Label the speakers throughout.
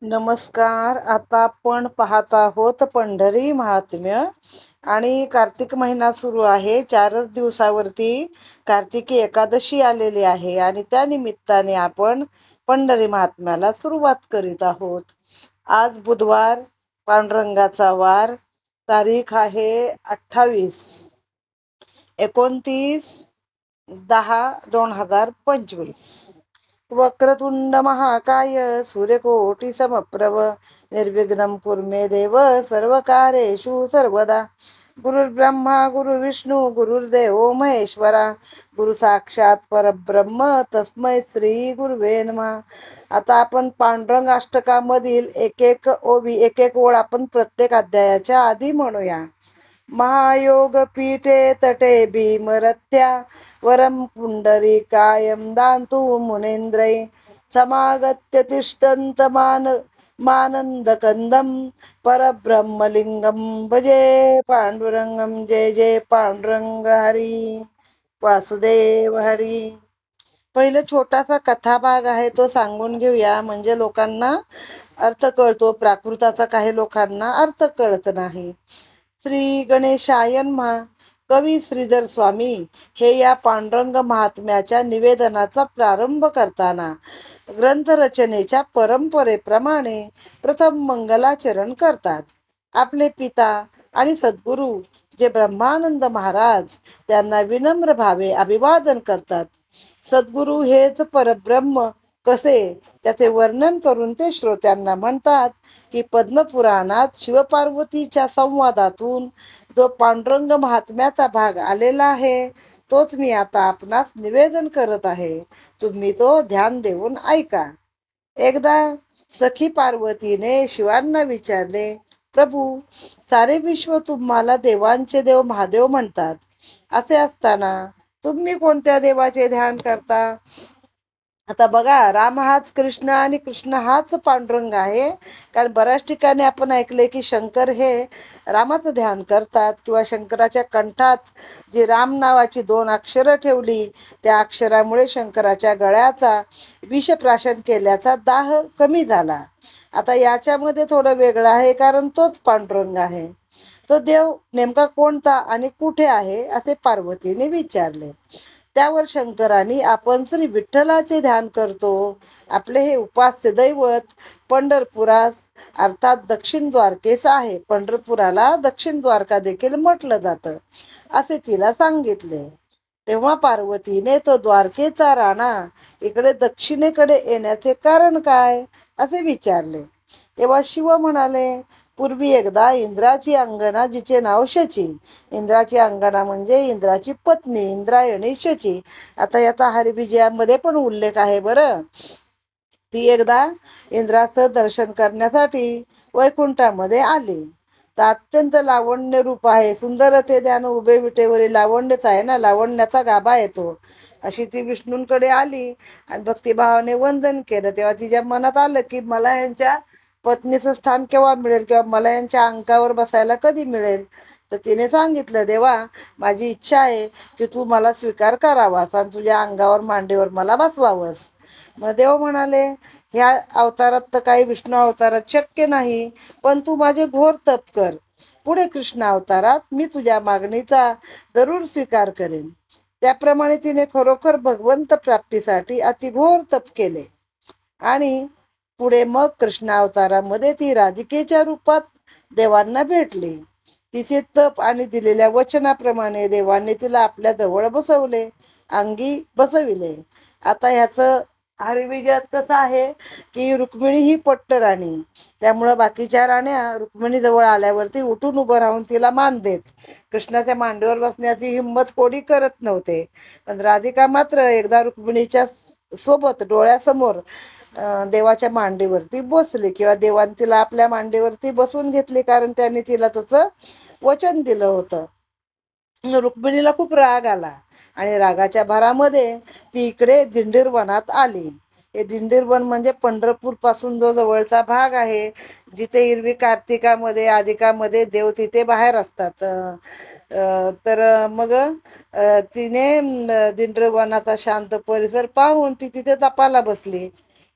Speaker 1: नमस्कार. आता आपण पाहत आहोत पंढरी महात्म्य. आणि कार्तिक महिना सुरू आहे. 4च दिवसावरती कार्तिकी एकादशी आलेली आहे आणि त्या निमित्ताने आपण पंढरी महात्म्याला सुरुवात करीत आहोत. आज बुधवार, पांडुरंगाचा वार. तारीख आहे 28/29/2025. वक्रतुंड महाकाय सूर्यकोटी समप्रभ निर्विघ्नं कुर्मे देव सर्वकार्येषु सर्वदा. गुरुर्ब्रह्मा गुरुविष्णू गुरुर्देव महेश्वरा गुरु साक्षात परब्रह्म तस्मै श्री गुरुवे नमः. आता आपण पांडुरंग अष्टकामधील एक एक ओळ आपण प्रत्येक अध्यायाच्या आधी म्हणूया. महायोग पीठे तटे भीमरथ्या वरम पुंडरीकायं दान्तु मुनेन्द्रै समागत्य तिष्ठन्त मानन्दकन्दं परब्रह्मलिंगं भजे पांडुरंगं. जय जय पांडुरंग हरी वासुदेव हरी. पहिले छोटासा कथाभाग आहे तो सांगून घेऊया, म्हणजे लोकांना अर्थ कळतो. प्राकृताचा काही लोकांना अर्थ कळत नाही. श्री गणेशायन महा. कवी श्रीधर स्वामी हे या पांडुरंग महात्म्याच्या निवेदनाचा प्रारंभ करताना ग्रंथरचनेच्या परंपरेप्रमाणे प्रथम मंगलाचरण करतात. आपले पिता आणि सद्गुरू जे ब्रह्मानंद महाराज त्यांना विनम्र भावे अभिवादन करतात. सद्गुरू हेच परब्रह्म कसे त्याचे वर्णन करून ते श्रोत्यांना म्हणतात की पद्मपुराणात शिवपार्वतीच्या संवादातून जो पांडुरंग महात्म्याचा भाग आलेला आहे तोच मी आता आपणास निवेदन करत आहे. तुम्ही तो ध्यान देऊन ऐका. एकदा सखी पार्वतीने शिवांना विचारले, प्रभू, सारे विश्व तुम्हाला देवांचे देव महादेव म्हणतात. असे असताना तुम्ही कोणत्या देवाचे ध्यान करता? आता बघा, राम हाच कृष्ण आणि कृष्ण हाच पांडुरंग आहे. कारण बऱ्याच ठिकाणी आपण ऐकले की शंकर हे रामाचं ध्यान करतात, किंवा शंकराच्या कंठात जी राम नावाची 2 अक्षरं ठेवली त्या अक्षरामुळे शंकराच्या गळ्याचा विषप्राशन केल्याचा दाह कमी झाला. आता याच्यामध्ये थोडं वेगळं आहे, कारण तोच पांडुरंग आहे. तो देव नेमका कोणता आणि कुठे आहे असे पार्वतीने विचारले. त्यावर शंकराने, आपण श्री विठ्ठलाचे ध्यान करतो. आपले हे उपास्य दैवत पंढरपुरास अर्थात दक्षिण द्वारकेस आहे. पंढरपुराला दक्षिण द्वारका देखील म्हटलं जातं असे तिला सांगितले. तेव्हा पार्वतीने तो द्वारकेचा राणा इकडे दक्षिणेकडे येण्याचे कारण काय असे विचारले. तेव्हा शिव म्हणाले, पूर्वी एकदा इंद्राची अंगना, जिचे नाव शची. इंद्राची अंगना म्हणजे इंद्राची पत्नी इंद्रायणी शची. आता याचा हरिविजयामध्ये पण उल्लेख आहे बरं. ती एकदा इंद्राचं दर्शन करण्यासाठी वैकुंठामध्ये आली. तर अत्यंत लावण्य रूप आहे. सुंदर ते ध्यान उभे विटेवरील लावण्यच आहे ना, लावण्याचा गाभा येतो. अशी ती विष्णूंकडे आली आणि भक्तिभावाने वंदन केलं. तेव्हा तिच्या मनात आलं की मला यांच्या पत्नीचं स्थान केव्हा मिळेल, किंवा मला यांच्या अंकावर बसायला कधी मिळेल. तर तिने सांगितलं, देवा, माझी इच्छा आहे की तू मला स्वीकार करावास आणि तुझ्या अंगावर मांडीवर मला बसवावंस. मग देव म्हणाले, ह्या अवतारात तर काही विष्णू अवतारात शक्य नाही, पण तू माझे घोर तप कर. पुढे कृष्ण अवतारात मी तुझ्या मागणीचा जरूर स्वीकार करेन. त्याप्रमाणे तिने खरोखर भगवंत प्राप्तीसाठी अतिघोर तप केले. आणि पुढे मग कृष्ण अवतारामध्ये ती राधिकेच्या रूपात देवांना भेटली. तिचे तप आणि दिलेल्या वचनाप्रमाणे देवांनी तिला आपल्या जवळ बसवले, अंगी बसविले. आता ह्याचं हरिविजयात कसं आहे की रुक्मिणी ही पट्ट राणी, त्यामुळं बाकीच्या राण्या रुक्मिणी जवळ आल्यावरती उठून उभं राहून तिला मान देत. कृष्णाच्या मांडीवर बसण्याची हिंमत कोणी करत नव्हते. पण राधिका मात्र एकदा रुक्मिणीच्या सोबत डोळ्यासमोर देवाच्या मांडीवरती बसली, किंवा देवाने तिला आपल्या मांडीवरती बसून घेतली, कारण त्यांनी तिला तसं वचन दिलं होतं. रुक्मिणीला खूप राग आला आणि रागाच्या भरामध्ये ती इकडे दिंडीरवनात आली. हे दिंडीरवन म्हणजे पंढरपूर पासून जो जवळचा भाग आहे, जिथे एरवी कार्तिकामध्ये अधिकामध्ये देव तिथे बाहेर असतात. तर मग तिने दिंडीरवनाचा शांत परिसर पाहून ती तिथे तपाला बसली.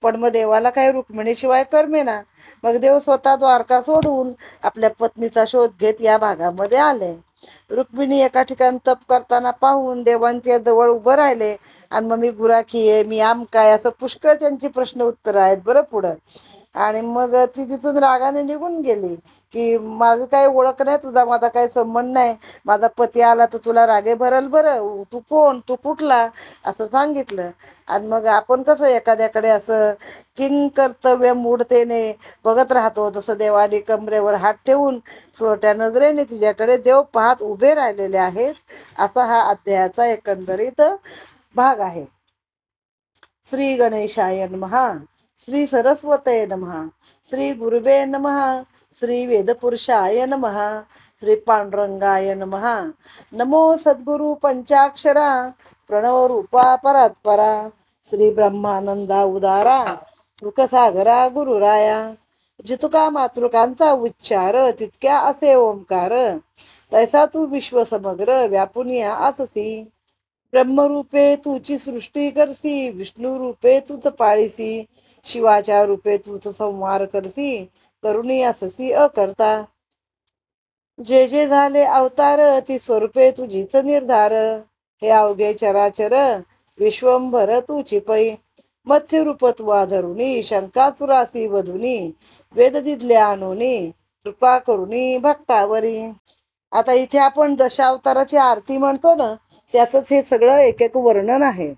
Speaker 1: पण मग देवाला काही रुक्मिणीशिवाय करमेना. मग देव स्वतः द्वारका सोडून आपल्या पत्नीचा शोध घेत या भागामध्ये आले. रुक्मिणी एका ठिकाणी तप करताना पाहून देवांच्या जवळ उभं राहिले. आणि मग मी गुराखी आहे, मी आमकाय, असं पुष्कळ त्यांची प्रश्न उत्तर आहेत बरं पुढं. आणि मग ती तिथून रागाने निघून गेली की माझं काही ओळख नाही, तुझा माझा काही संबंध नाही, माझा पती आला तर तुला रागे भरल बरं, तू कोण, तू कुठला, असं सांगितलं. आणि मग आपण कसं एखाद्याकडे असं किंग कर्तव्य मूढतेने बघत राहतो, तसं देवाने कमरेवर हात ठेवून चोरट्या नजरेने तिच्याकडे देव पाहत उभे राहिलेले आहेत. असा हा अध्यायाचा एकंदरीत भाग आहे. श्री गणेशाय नमः. श्री सरस्वते नमः. श्री गुरुवे नमः. श्री वेदपुरुषाय नमः. श्री पांडुरंगाय नमः. नमो सद्गुरु पंचाक्षरा प्रणव रूपा परात्परा श्री ब्रह्मानंदा उदारा सुखसागरा गुरुराया. जितुका मातृकांचा उच्चार तितक्या असे ओंकार, तैसा तू विश्व समग्र व्यापुनिया अससी. ब्रह्मरूपे तुची सृष्टी करसी, विष्णू रूपे तूच पाळीसी, शिवाच्या रूपे तूच संहार करसी, करुणी अससी अकर्ता. जे जे झाले अवतार ती स्वरूपे तुझीच निर्धार, हे अवघे चराचर विश्वंभर तुची पै. मत्स्य रूप तुवा धरुनी शंकासुरासी वधुनी, वेद दिदले आणुनी कृपा करुणी भक्तावरी. आता इथे आपण दशावताराची आरती म्हणतो ना, त्याचंच हे सगळं एक एक वर्णन आहे.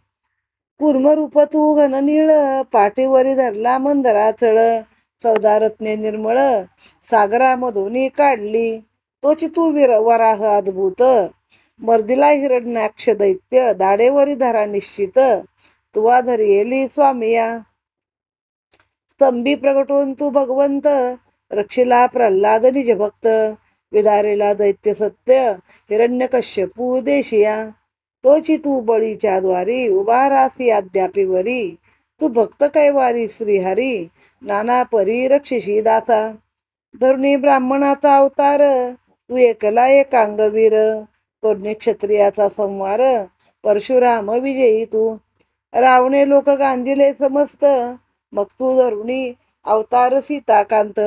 Speaker 1: कूर्मरूप तू घननीळ, पाठीवरी धरला मंदराचळ, 14 रत्ने निर्मळ सागरामधुनी काढली, तोची तू वराह अद्भुत. मर्दिला हिरण्याक्ष दैत्य, दाडेवरी धरा निश्चित, तुवा धरियेली स्वामिया. स्तंभी प्रगटून तू भगवंत, रक्षिला प्रल्हाद निज भक्त, विदारेला दैत्य सत्य हिरण्यकश्यपू देशिया. तोची तू बळीच्या द्वारी उभा रासी अद्यापीवरी, तू भक्त कैवारी श्रीहरी नाना परी रक्षिशी दासा. धरुणी ब्राह्मणाचा अवतार तू एकला एकांगवीर, करुणी क्षत्रियाचा संवार परशुराम विजयी तू. रावणे लोक गांजिले समस्त, मग तू धरुणी अवतार सीताकांत,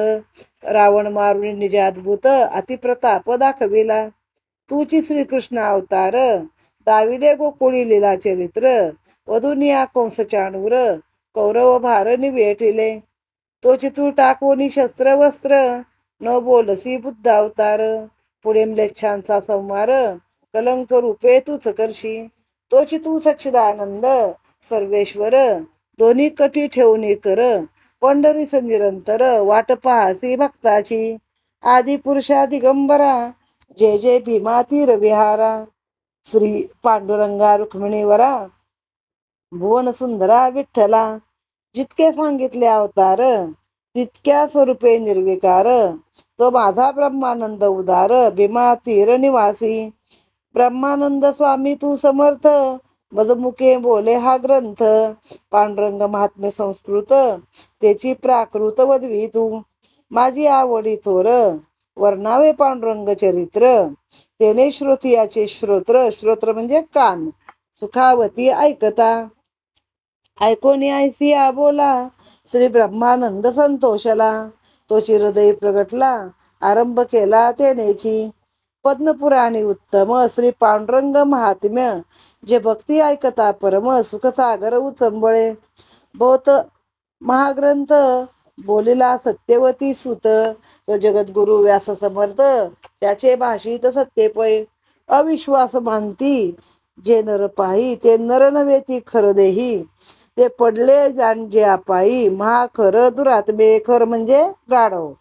Speaker 1: रावण मारुणी निजाद्भुत अतिप्रताप दाखविला. तूची श्रीकृष्ण अवतार दाविले गोकुळी लीला चरित्र, वधुनिया कंस चाणूर कौरव भार निवेटिले. तोची तू टाकवणी शस्त्र वस्त्र, न बोलसी बुद्ध अवतार, पुढे म्लेच्छांचा संहार कलंक रूपे तूच करशी. तोची तू सच्चिदानंद सर्वेश्वर, दोन्ही कटी ठेवून कर, पंढरीस निरंतर वाट पाहसी भक्ताची. आदि पुरुषा दिगंबरा, जय जय भीमा तीर विहारा. श्री पांडुरंगा रुक्मिणीवरा, भुवन सुंदरा विठ्ठला. जितके सांगितले अवतार, तितक्या स्वरूपे निर्विकार, तो माझा ब्रह्मानंद उदार भीमा तीर निवासी. ब्रह्मानंद स्वामी तू समर्थ, मजमुखे बोले हा ग्रंथ, पांडुरंग महात्म्य संस्कृत, त्याची प्राकृत वदवी तू. माझी आवडी थोर, वर्णावे पांडुरंग चरित्र, तेने श्रोतियाचे श्रोत्र, श्रोत्र म्हणजे कान, सुखावती ऐकता. ऐकोनी ऐसिया बोला, श्री ब्रह्मानंद संतोषला, तोची हृदय प्रगटला, आरंभ केला तेनेची. पद्मपुराणी उत्तम श्री पांडुरंग महात्म्य, जे भक्ती ऐकता परम सुखसागर उचंबळे. बहुत महाग्रंथ बोलिला सत्यवती सुत, तो जगद्गुरु व्यास समर्थ, त्याचे भाषित सत्यपय. अविश्वास मानती जे नर पाही, ते नर नव्हे ती खर देही, ते पडले जाणजे अपायी, महाखर दुरात्मे. खर म्हणजे गाढव.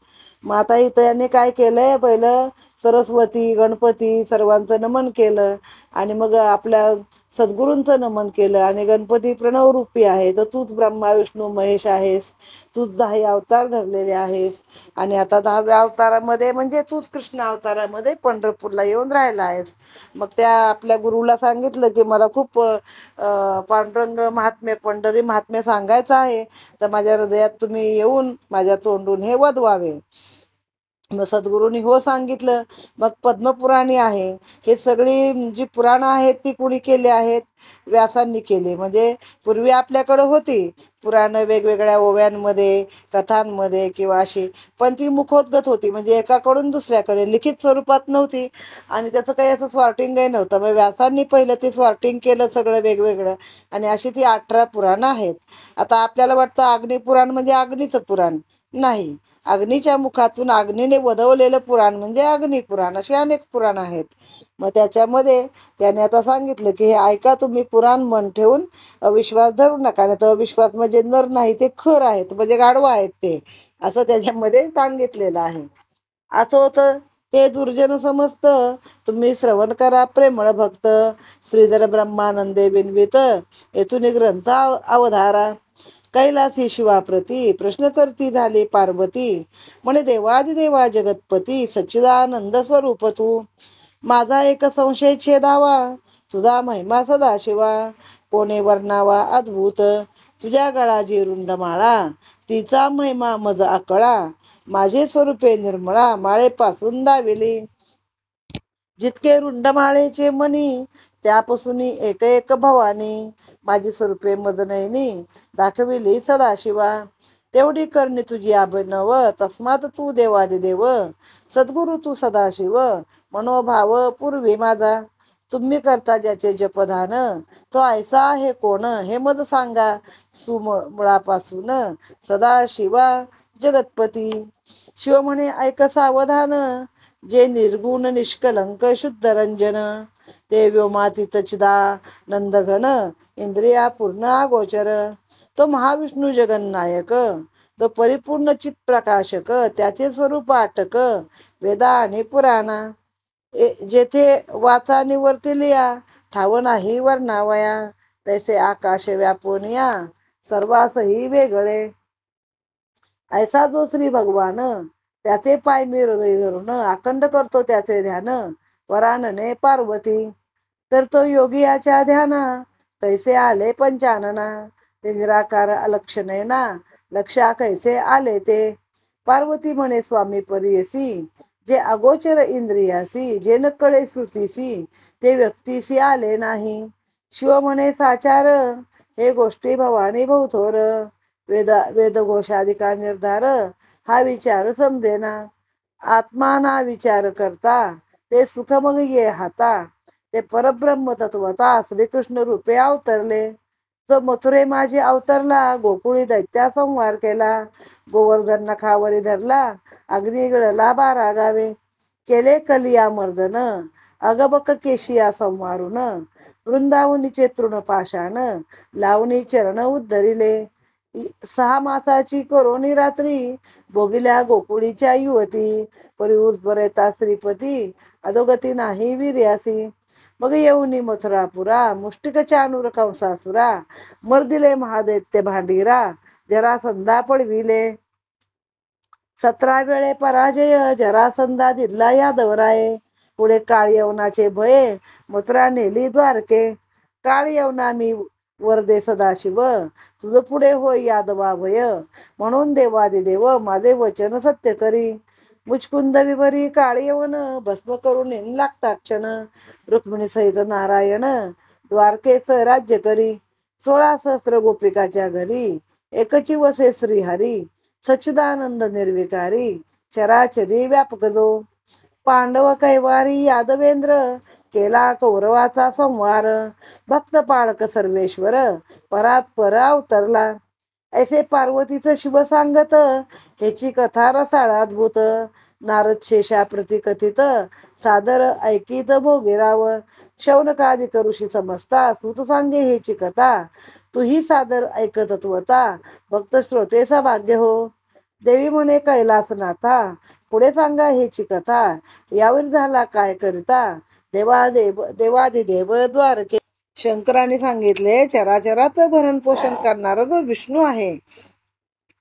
Speaker 1: माता इथं यांनी काय केलंय, पहिलं सरस्वती गणपती सर्वांचं नमन केलं, आणि मग आपल्या सद्गुरूंचं नमन केलं. आणि गणपती प्रणवरूपी आहे, तर तूच ब्रह्मा विष्णू महेश आहेस, तूच 10 अवतार धरलेले आहेस. आणि आता 10व्या अवतारामध्ये म्हणजे तूच कृष्ण अवतारामध्ये पंढरपूरला येऊन राहिला आहेस. मग त्या आपल्या गुरुला सांगितलं की मला खूप पांडुरंग महात्म्य पंढरी महात्म्य सांगायचं आहे, तर माझ्या हृदयात तुम्ही येऊन माझ्या तोंडून हे वदवावे. मग सद्गुरूंनी हो सांगितलं. मग पद्मपुराणी आहे. हे सगळी जी पुराणं आहेत ती कुणी केली आहेत? व्यासांनी केली. म्हणजे पूर्वी आपल्याकडं होती पुराणं वेगवेगळ्या ओव्यांमध्ये, कथांमध्ये किंवा अशी, पण ती मुखोद्गत होती, म्हणजे एकाकडून दुसऱ्याकडे लिखित स्वरूपात नव्हती. आणि त्याचं काही असं सॉर्टिंगही नव्हतं. मग व्यासांनी पहिलं ते सॉर्टिंग केलं सगळं वेगवेगळं, आणि अशी ती 18 पुराणं आहेत. आता आपल्याला वाटतं अग्निपुराण म्हणजे अग्नीचं पुराण. नाही, अग्नीच्या मुखातून अग्नीने वधवलेलं पुराण म्हणजे अग्निपुराण. अशी अनेक पुराण आहेत. मग त्याच्यामध्ये त्याने आता सांगितलं की हे ऐका तुम्ही पुराण मन ठेवून, अविश्वास धरू नका. नाही तर अविश्वास म्हणजे नर नाही, ते खर आहेत, म्हणजे गाढवा आहेत ते, असं त्याच्यामध्ये सांगितलेलं आहे. असं होतं ते दुर्जन समजतं. तुम्ही श्रवण करा प्रेमळ भक्त, श्रीधर ब्रह्मानंदे बिनवित, येथून ग्रंथ अवधारा. कैलासी शिवाप्रती प्रश्न करती झाली पार्वती, म्हणे देवादिदेवा जगतपती, सच्चिदानंद स्वरूप तू. माझा एक संशय छेदावा, तुझा महिमा सदा शिवा. कोणे वर्णावा अद्भुत, तुझ्या गळाची रुंडमाळा, तिचा महिमा मज आकळा. माझे स्वरूपे निर्मळा, माळेपासून दाविली. जितके रुंडमाळेचे मणी, त्यापासून एक एक भवानी. माझी स्वरूपे मजनयनी, दाखविली सदाशिवा. तेवढी करणी तुझी अभिनव, तस्मात तू देवादिदेव. सद्गुरु तू सदाशिव, मनोभाव पूर्वी माझा. तुम्ही करता ज्याचे जपधान, तो ऐसा आहे कोण, हे मज सांगा सुमुळापासून. सदाशिवा जगतपती. शिव म्हणे ऐक सावधान, जे निर्गुण निष्कलंक शुद्ध रंजन. ते व्योमातीत चिदानंदघन, इंद्रिया पूर्ण अगोचर. तो महाविष्णू जगन्नायक, तो परिपूर्ण चित प्रकाशक. त्याचे स्वरूप अटक, वेदा आणि पुराणा. जेथे वाचा निवर्तिलिया, ठाव नाही वर्णावया. तैसे आकाश व्यापूनिया, सर्वासही वेगळे. ऐसा जो श्री भगवान, त्याचे पाय मी हृदय धरून, अखंड करतो त्याचे ध्यान. वरानने पार्वती. तर तो योगी याच्या ध्याना, कैसे आले पंचानना. निराकार अलक्षणेना, लक्षा कैसे आले ते. पार्वती म्हणे स्वामी परियसी, जे अगोचर इंद्रियासी. जे न कळे श्रुतीसी, ते व्यक्तीसी आले नाही. शिव म्हणे साचार, हे गोष्टी भवानी बहुथोर. वेदघोषाधिका निर्धार, हा विचार समजेना. आत्माना विचार करता, ते सुख मग ये हाता. ते परब्रह्म तत्वता श्रीकृष्ण रूपे अवतरले. तो मथुरे माझे अवतरला, गोकुळी दैत्या संहार केला. गोवर्धन नखावरी धरला, अग्नी गळला 12 गावे. केले कलिया मर्दन, अगबक केशिया संवारून. वृंदावनीचे तृणपाषाण, लावणी चरण उद्धरिले. 6 मासाची करोनी रात्री, भोगिल्या गोकुळीच्या युवती. परिउर्वरेता श्रीपती, अधोगती नाही वीर्यासी. मग येऊनी मथुरापुरा, मुष्टिक चाणूर कंसासुरा. मर्दिले महादैत्य भांडीरा, जरासंधा पडविले. 17 वेळे पराजय, जरासंधा दिला यादवराये. पुढे काळ यवनाचे भये, मथुरा नेली द्वारके. काळ यवना मी वरदे सदाशिव, तुझ पुढे होय यादवा भय. म्हणून देवादिदेव माझे वचन सत्य करी. मुचकुंद विभरी काळ यवन, भस्म करून येऊन लागता क्षण. रुक्मिणी सहित नारायण, द्वारकेस राज्य करी. 16 सहस्र गोपिकाच्या घरी, एकची वसे श्रीहरी. सच्चिदानंद निर्विकारी, चराचरी व्यापक जो. पांडव कैवारी यादवेंद्र, केला कौरवाचा संहार. भक्त पाळक सर्वेश्वर, परात पर अवतरला. ऐसे पार्वतीचं शिव सांगत, ह्याची कथा रसाळ अद्भुत. नारद शेषा प्रतिकथित, सादर ऐकीत भोगीराव. शौनकादिक ऋषी समजता, सूत सांगे ह्याची कथा. तूही सादर ऐक तत्वता, भक्त श्रोते सौभाग्य हो. देवी म्हणे कैलासनाथा, पुढे सांगा ह्याची कथा. यावर झाला काय करिता, देवादिदेव द्वारके. शंकराने सांगितले, चराचराचं भरण पोषण करणारा जो विष्णू आहे,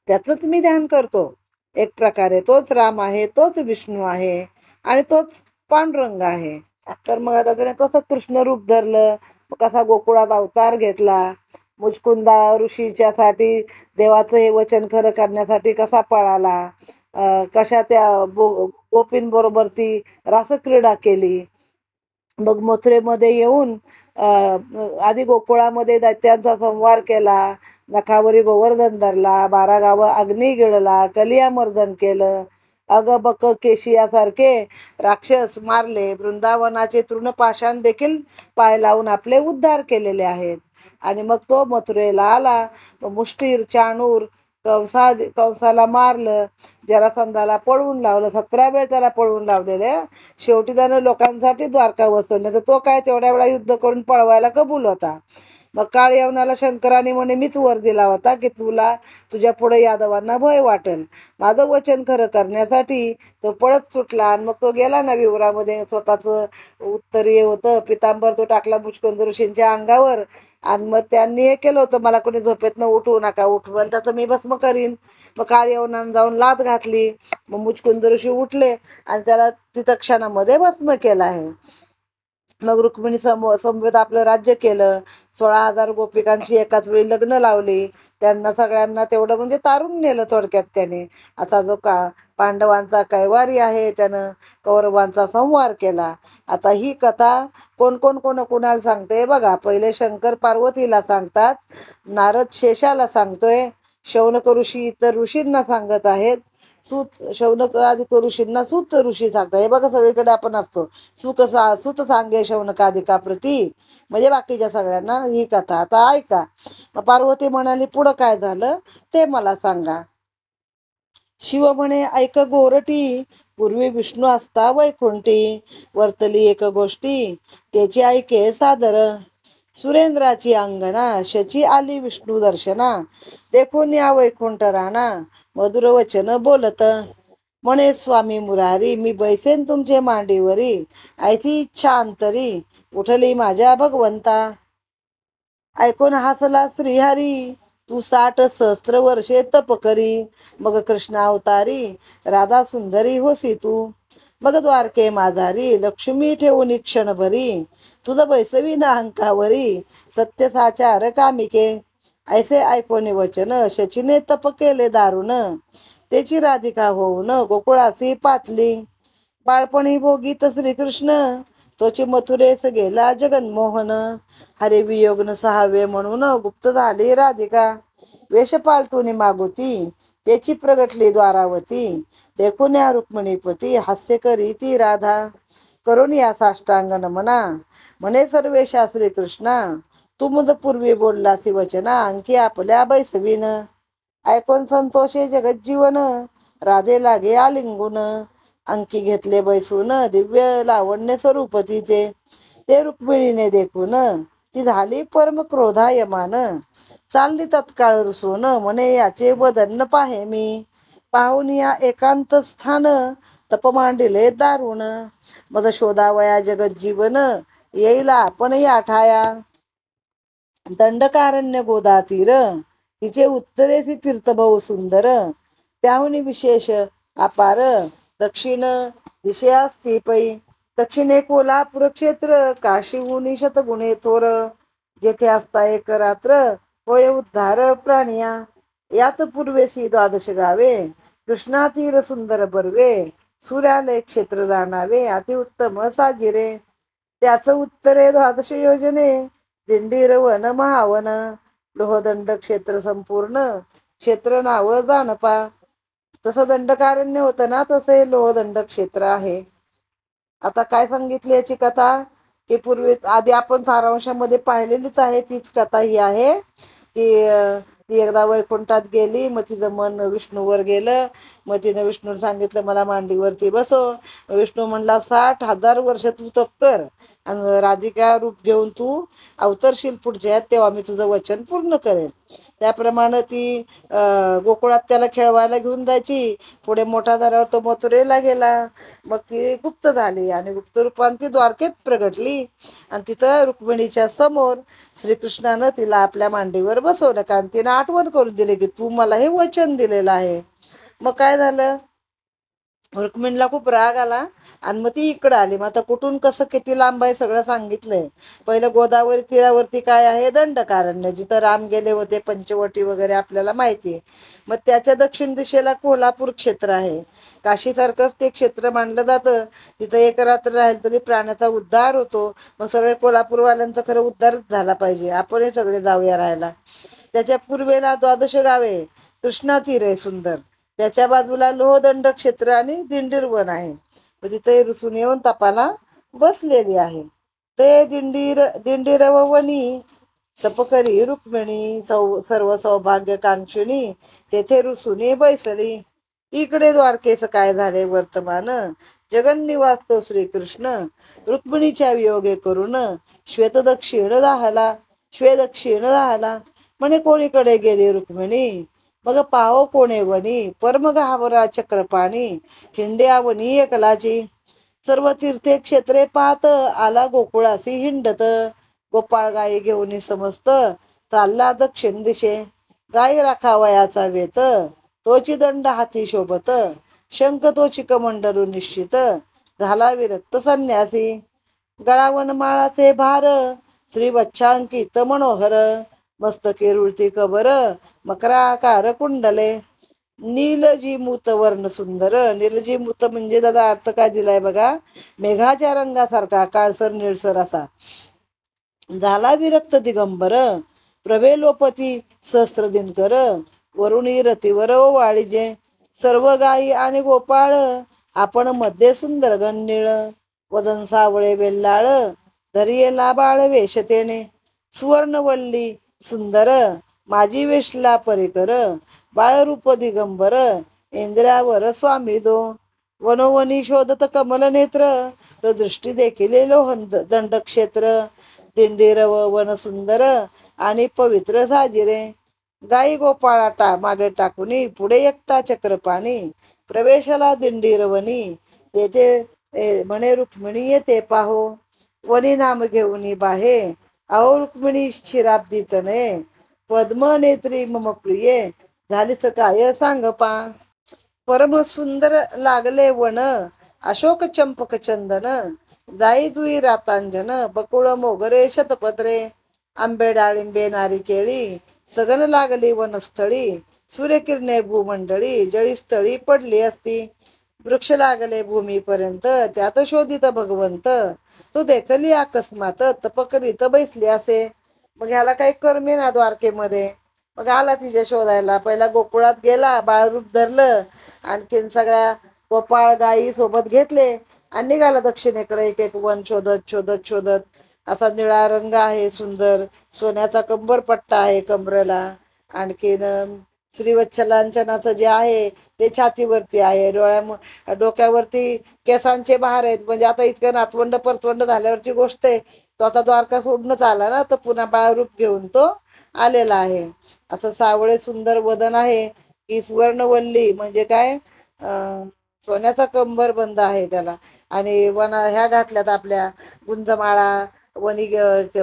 Speaker 1: त्याचंच मी ध्यान करतो. एक प्रकारे तोच राम आहे, तोच विष्णू आहे, आणि तोच पांडुरंग आहे. तर मग आता त्याने कसं कृष्ण रूप धरलं, कसा गोकुळात अवतार घेतला, मुचकुंदा ऋषीच्या साठी देवाचं हे वचन खरं करण्यासाठी कसा पळाला, कशा त्या गोपींबरोबर ती रासक्रीडा केली. मग मथुरेमध्ये येऊन आधी गोकुळामध्ये दैत्यांचा संहार केला, नखावरी गोवर्धन धरला, 12 गावं अग्नी गिळला, कलियामर्दन केलं, अगबक केशी यासारखे राक्षस मारले, वृंदावनाचे तृणपाषाण देखील पाय लावून आपले उद्धार केलेले आहेत. आणि मग तो मथुरेला आला. मुष्टीर चाणूर कंसाला मारलं, जरासंधाला पळवून लावलं, 17 वेळ त्याला पळवून लावलेले. शेवटी त्यानं लोकांसाठी द्वारका वसवली, तर तो काय तेवढ्या वेळा युद्ध करून पळवायला कबूल होता. मग काळ यवनाला शंकराने म्हणे मीच वर दिला होता की तुला तुझ्या पुढे यादवांना भय वाटेल. माझं वचन खरं करण्यासाठी तो पळत सुटला आणि मग तो गेला ना विवरामध्ये. स्वतःचं उत्तरीय होतं पितांबर तो टाकला मुचकुंद ऋषींच्या अंगावर. आणि मग त्यांनी हे केलं होतं, मला कोणी झोपेतनं उठवू नका, उठवल त्याचं मी भस्म करीन. मग काळ यवनानं जाऊन लाथ घातली. मग मुचकुंद ऋषी उठले आणि त्याला तिथं क्षणामध्ये भस्म केलं आहे. मग रुक्मिणी समवेत आपलं राज्य केलं. 16,000 गोपिकांची एकाच वेळी लग्न लावली. त्यांना सगळ्यांना तेवढं म्हणजे तारून नेलं थोडक्यात त्याने. असा जो पांडवांचा कैवारी आहे, त्यानं कौरवांचा संहार केला. आता ही कथा कोण कोण कोण कुणाला सांगते बघा. पहिले शंकर पार्वतीला सांगतात, नारद शेषाला सांगतोय, शौनक ऋषी इतर ऋषींना सांगत आहेत, शौनक आदी ऋषींना सूत ऋषी सांगतात. हे बघा सगळीकडे आपण असतो, सूत सांगे शौनकादिका प्रती, म्हणजे बाकीच्या सगळ्यांना ही कथा. आता ऐका. मग पार्वती म्हणाली पुढं काय झालं ते मला सांगा. शिव म्हणे ऐक गोरटी, पूर्वी विष्णू असता वैकुंठी, वर्तली एक गोष्टी त्याची ऐके सादर. सुरेंद्राची अंगणा, शची आली विष्णू दर्शना, देखून या वैकुंठ राणा, मधुर वचन बोलत. म्हणे स्वामी मुरारी, मी बैसेन तुमचे मांडीवरी, ऐसी इच्छा अंतरी, उठली माझ्या भगवंता. ऐकून हसला श्रीहरी, तू 60 सहस्त्र वर्षे तप करी, मग कृष्ण अवतारी, राधा सुंदरी होसी तू. मग द्वारके माझारी, लक्ष्मी ठेवून क्षणभरी, तुझं बैसवी ना अंकावरी, सत्य साचार कामिके. ऐसे ऐकोनी वचन, शचीने तप केले दारुण, त्याची राधिका होऊन गोकुळासी पातली. बाळपणी भोगीत श्रीकृष्ण, तोची मथुरेस गेला जगनमोहन. हरे वियोगन 6वे म्हणून गुप्त झाली राधिका, वेश पालटून मागुती, त्याची प्रगटली द्वारावती. देखून या रुक्मिणीपती, हास्य करी ती राधा, करून या साष्टांग नमना. म्हणे सर्वेशा श्रीकृष्णा, तू मुद पूर्वी बोललासी वचना, अंकी आपल्या बैसवीन. ऐकून संतोषे जगज्जीवन, राधे लागे आलिंगून, अंकी घेतले बैसून, दिव्य लावण्य स्वरूप तिचे. ते रुक्मिणीने देखून ती झाली परम क्रोधायमान, चालली तत्काळ रुसून, म्हणे याचे बदन पाहे मी. पाहून या एकांत स्थान, तप मांडिले दारुण, मज शोधावया जगज्जीवन, येईला आपण या ठाया. दंडकारण्य गोदा तीर, तिचे उत्तरेसी तीर्थभव सुंदर, त्याहुनी विशेष अपार, दक्षिण दिशे पै. दक्षिणे कोल्हापूर क्षेत्र, काशीहुनी शतगुणे थोर, जेथे असता एक रात्र, होय उद्धार प्राणिया. याच पूर्वेसी 12 गावे, कृष्णा तीर सुंदर बर्वे, सूर्यालय क्षेत्र जाणावे, अतिउत्तम साजिरे. त्याच उत्तरे 12 योजने, दिंडीर वन महावन, लोहदंड क्षेत्र संपूर्ण, क्षेत्र नाव जाणपा. तसं दंडकारण्य होतं ना, तसं हे लोहदंड क्षेत्र आहे. आता काय सांगितली याची कथा, की पूर्वी आधी आपण सारांशामध्ये पाहिलेलीच आहे. तीच कथा ही आहे की ती एकदा वैकुंठात गेली, मग तिचं मन विष्णूवर गेलं. मग तिनं विष्णू सांगितलं मला मांडीवरती बसव. विष्णू म्हणला 60,000 वर्ष तू तप कर आणि राधिका रूप घेऊन तू अवतरशील पुढच्या, तेव्हा मी तुझं वचन पूर्ण करेल. त्याप्रमाणे ती गोकुळात त्याला खेळवायला घेऊन जायची. पुढे मोठा झाल्यावर तो मथुरेला गेला. मग ती गुप्त झाली आणि गुप्त रूपाने ती द्वारकेत प्रगटली. आणि तिथं रुक्मिणीच्या समोर श्रीकृष्णानं तिला आपल्या मांडीवर बसवलं, कारण तिनं आठवण करून दिली की तू मला हे वचन दिलेलं आहे. मग काय झालं, रुक्मिणीला खूप राग आला आणि मग ती इकडं आली. मग आता कुठून कसं किती लांब आहे सगळं सांगितलंय. पहिलं गोदावरी तीरावरती काय आहे, दंडकारण्य, जिथं राम गेले होते, पंचवटी वगैरे आपल्याला माहिती आहे. मग त्याच्या दक्षिण दिशेला कोल्हापूर क्षेत्र आहे. काशीसारखंच ते क्षेत्र मानलं जातं. तिथं एक रात्र राहील तरी प्राण्याचा उद्धार होतो. मग सगळे कोल्हापूरवाल्यांचा खरं उद्धारच झाला पाहिजे, आपणही सगळे जाऊया राहायला. त्याच्या पूर्वेला द्वादश गावे, कृष्णा तीर आहे सुंदर. त्याच्या बाजूला लोहदंड क्षेत्र आणि दिंडीर वन आहे. मग तिथे रुसून येऊन तपाला बसलेली आहे. ते दिंडीर व वनी तपकरी रुक्मिणी सर्व सौभाग्यकांक्षिणी तेथे रुसूनी बैसली. इकडे द्वारकेस काय झाले वर्तमान, जगन्निवास तो श्रीकृष्ण रुक्मिणीच्या वियोगे करून श्वेदक्षिण दाहला. म्हणे कोणीकडे गेली रुक्मिणी, मग पाहो कोणे वनी, परम घाबरा चक्रपाणी हिंड्या वनी एकलाची. सर्व तीर्थे क्षेत्रे पाहत आला गोकुळासी हिंडत, गोपाळ गायी घेऊन समस्त चालला दक्षिण दिशे. गायी राखावयाचा वेत, तोची दंड हाती शोभत, शंख तोची कमंडलू निश्चित, झाला विरक्त संन्यासी. गळावन माळाचे भार, श्री वच्छांकित मनोहर, मस्तके रुळती कबर, मकराकार कुंडले, नीलजीमूत वर्ण सुंदर. नीलजीमूत म्हणजे दादा अर्थ काय दिलाय बघा, मेघाच्या रंगासारखा काळसर निळसर असा. झाला विरक्त दिगंबर, प्रवेलोपती सहस्र दिनकर, वरुणी रतीवर वाळीजे. सर्व गायी आणि गोपाळ, आपण मध्ये सुंदर गणनिळ, वदन सावळे वेल्लाळ, धरियेला बाळ वेशतेने. सुवर्णवल्ली सुंदर, माझी वेशला परिकर, बाळरूप दिगंबर, इंद्रावर स्वामी दो. वनोवनी शोधत कमल नेत्र, तो दृष्टी देखील लोहन दंडक्षेत्र. दिंडीर व वन सुंदर आणि पवित्र साजिरे. गाई गोपाळा मागे टाकुनी पुढे एकटा चक्रपाणी, प्रवेशाला दिंडीर वनी तेथे म्हणे रुक्मिणी येते पाहो. वनी नाम घेऊनी बाहे, अहो रुक्मिणी क्षीराब्दी तने, पद्म नेत्री मम प्रिये, झालीस काय सांग पा. परम सुंदर लागले वन, अशोक चंपक चंदन, जाई जुई रातांजन, बकुळ मोगरे शतपत्रे, आंबे डाळिंबे नारिकेळी, सगन लागली वनस्थळी, सूर्यकिरणे भूमंडळी, जळीस्थळी पडली असती. वृक्ष लागले भूमीपर्यंत, त्यात शोधित भगवंत, तो देखली अकस्मात, तप करीत बैसली असे. मग ह्याला काही कर्मे ना द्वारकेमध्ये. मग आला तिच्या शोधायला. पहिला गोकुळात गेला, बाळरूप धरलं, आणखीन सगळ्या गोपाळ गायी सोबत घेतले आणि निघाला दक्षिणेकडे. एक एक वन शोधत शोधत शोधत. असा निळा रंग आहे सुंदर, सोन्याचा कंबर पट्टा आहे कमरेला. आणखीन श्रीवत्सलांचनाचं जे आहे ते छातीवरती आहे. डोक्यावरती केसांचे बहार आहेत. म्हणजे आता इतकं नातवंड परतवंड झाल्यावरची गोष्ट आहे. तो आता द्वारका सोडूनच आला ना, तर पुन्हा बाळरूप घेऊन तो आलेला आहे. असं सावळे सुंदर वदन आहे. की सुवर्णवल्ली म्हणजे काय, सोन्याचा कंबर बंद आहे त्याला. आणि ह्या घातल्यात आपल्या गुंजमाळा,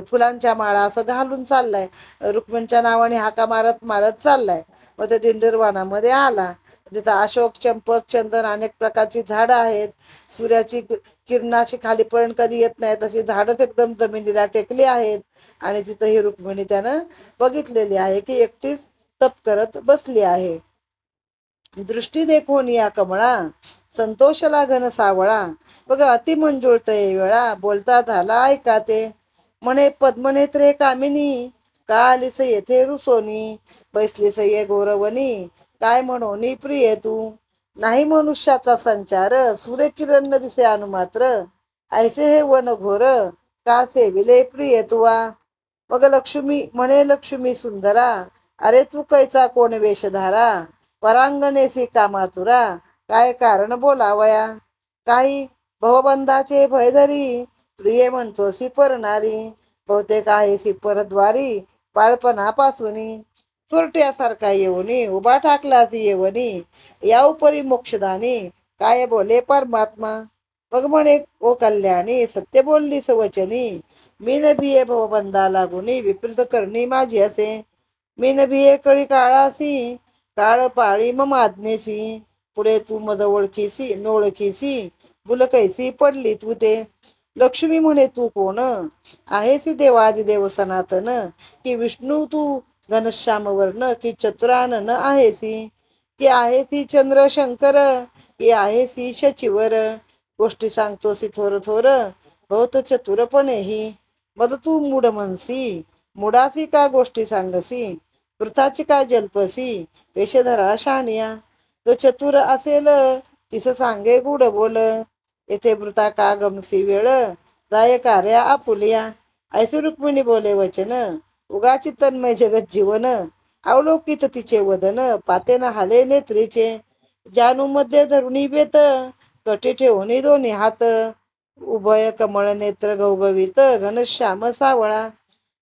Speaker 1: फुलांच्या माळा असं घालून चाललाय. रुक्मिणीच्या नावाने हाका मारत मारत चाललाय. मग ते दिंडीरवानामध्ये आला. तिथं अशोक, चंपक, चंदन अनेक प्रकारची झाडं आहेत. सूर्याची किरणाशी खालीपर्यंत कधी येत नाही तशी झाडच एकदम जमिनीला टेकली आहेत. आणि तिथं ही रुक्मिणी त्यानं बघितलेली आहे की एकटीच तप करत बसली आहे. दृष्टी देखून या कमळा, संतोषला घन सावळा, बघा अति मंजुळतये वेळा, बोलता झाला ऐका ते. म्हणे पद्मनेत्रे कामिनी, का आलीस येथे रुसोनी, बैसलीस ये गौरवनी, काय म्हणोनी प्रिय तू. नाही मनुष्याचा संचार, सूर्यकिरण न दिसे अनुमात्र, ऐसे हे वन घोर, का सेविले प्रिय तुवा. मग लक्ष्मी म्हणे लक्ष्मी सुंदरा, अरे तू कैचा कोण वेशधारा, परांगणेसी कामातुरा, काय कारण बोलावया. काही भवबंधाचे भय धरी, प्रिय म्हणतोसी परणारी, बहुतेक आहेसी परद्वारी, बाळपणापासूनी. चोरट्यासारखा येऊनी, उभा ठाकलासी येवनी, या उपरी मोक्षदानी, काय बोले परमात्मा. मग म्हणे ओ कल्याणी, सत्य बोलली सवचनी, मी न भिये भवबंधा लागुनी, विपरीत करणी माझी असे. मी न भिये कळी काळासी, काळ पाळी मम आज्ञेसी, पुढे तू मज ओळखीसी नोळखीसी बुलकैसी पडली तू ते. लक्ष्मी म्हणे तू कोण, आहेसी देवादिदेव सनातन, की विष्णू तू घनश्याम वर्ण, की चतुरानन आहेसी, की आहेसी चंद्र शंकर, की आहेसी शचिवर. गोष्टी सांगतोसी थोर थोर, होत चतुरपणेही. मज तू मूड म्हणसी, मुडासी का गोष्टी सांगसी, वृथाची का जल्पसी, वेशधरा शानिया. तो चतुर असेल तिस सांगे गुड बोल, येथे वृथा का गमसी वेळ, जाय कार्या आपुलिया. ऐसे रुक्मिणी बोले वचन, उगाची तन्मय जगत जीवन, अवलोकित तिचे वदन, पातेन हाले नेत्रीचे. जानू मध्ये धरुणी बेत, कटी ठेवून दोन्ही हात, उभय कमळ नेत्र गवगवीत, घनश्याम सावळा.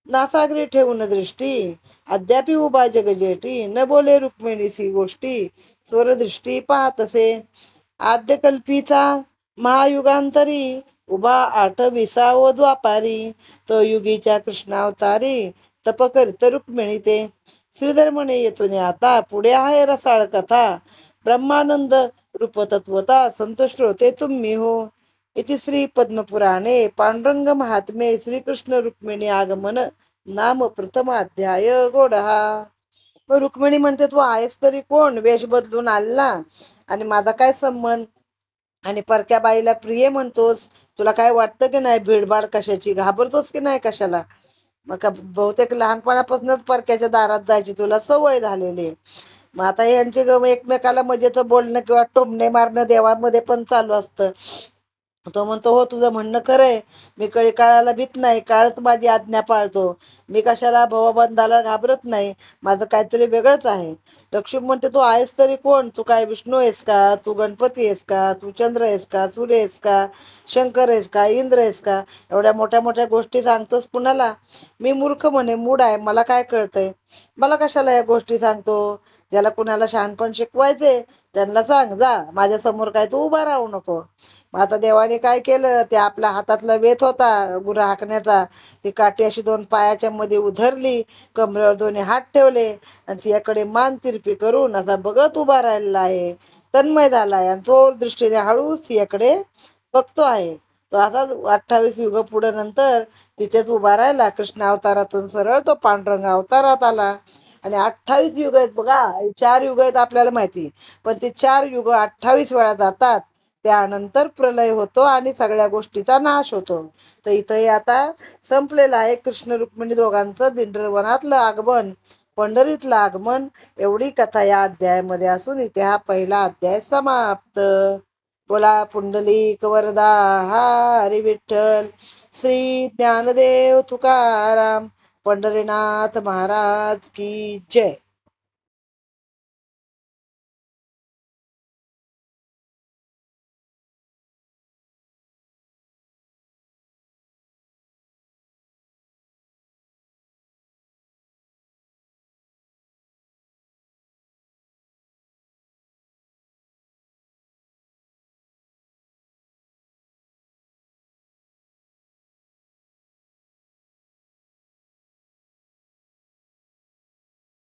Speaker 1: नासागरी ठेवून दृष्टी, अद्यापि उभा जगजेटी, न बोले रुक्मिणीसी गोष्टी, स्वरदृष्टी पाहतसे. आद्यकल्पीचा महायुगांतरी, उभा 28वा द्वापारी, तो युगीच्या कृष्णावतारी, तप करीत रुक्मिणी ते. श्रीधर म्हणे येथून आता, पुढे आहे रसाळ कथा, ब्रह्मानंद रूप तत्वता, संत श्रोते तुम्ही हो. इति श्री पद्मपुराणे पांडुरंग महात्मे श्रीकृष्ण रुक्मिणी आगमन नाम प्रथम अध्याय गोडहा. मग रुक्मिणी म्हणते तू आहेस तरी कोण, वेश बदलून आला आणि माझा काय संबंध, आणि परक्या बाईला प्रिय म्हणतोस, तुला काय वाटतं की नाही भीडभाड कशाची, घाबरतोस की नाही कशाला. मग बहुतेक लहानपणापासूनच परक्याच्या दारात जायची तुला सवय झालेली आहे. मग आता यांचे एकमेकाला मजेचं बोलणं किंवा टोमणे मारणं देवामध्ये पण चालू असतं. तो म्हणतो हो तुझं म्हणणं खरंय, मी कळी काळाला भीत नाही, काळच माझी आज्ञा पाळतो, मी कशाला भवबंधाला घाबरत नाही, माझं काहीतरी वेगळंच आहे. लक्ष्मी म्हणते तू आहेस तरी कोण, तू काय विष्णू आहेस का, तू गणपती आहेस का, तू चंद्र आहेस का, सूर्य आहेस का, शंकर आहेस का, इंद्र आहेस का, एवढ्या मोठ्या मोठ्या गोष्टी सांगतोस कुणाला. मी मूर्ख म्हणे, मूड आहे, मला काय कळतंय, मला कशाला या गोष्टी सांगतो. ज्याला कुणाला शहाणपण शिकवायचे त्यांना सांग जा, माझ्या समोर काय तू उभा राहू नको. मग आता देवाने काय केलं, ते आपल्या हातातला वेत होता गुरा हाकण्याचा, ती काठी अशी दोन पायाच्या मध्ये उधरली, कमरेवर दोन्ही हात ठेवले आणि तिच्याकडे मान तिरपी करून असा बघत उभा राहिलेला आहे, तन्मय झालाय आणि चोर दृष्टीने हळूच तिच्याकडे बघतो आहे. तो असाच 28 युग पुढे नंतर तिथेच उभा राहिला. कृष्ण अवतारातून सरळ तो पांडुरंग अवतारात आला. आणि 28 युग आहेत बघा, 4 युग आहेत आपल्याला माहिती, पण ते 4 युग 28 वेळा जातात. त्यानंतर प्रलय होतो आणि सगळ्या गोष्टीचा नाश होतो. तर इथंही आता संपलेलं आहे कृष्ण रुक्मिणी दोघांचं दिंडरवनातलं आगमन, पंढरीतलं आगमन, एवढी कथा या अध्यायामध्ये असून इथे हा पहिला अध्याय समाप्त. बोला पुंडलिक वरदा हरी विठ्ठल. श्री ज्ञानदेव तुकाराम पंढरीनाथ महाराज की जय.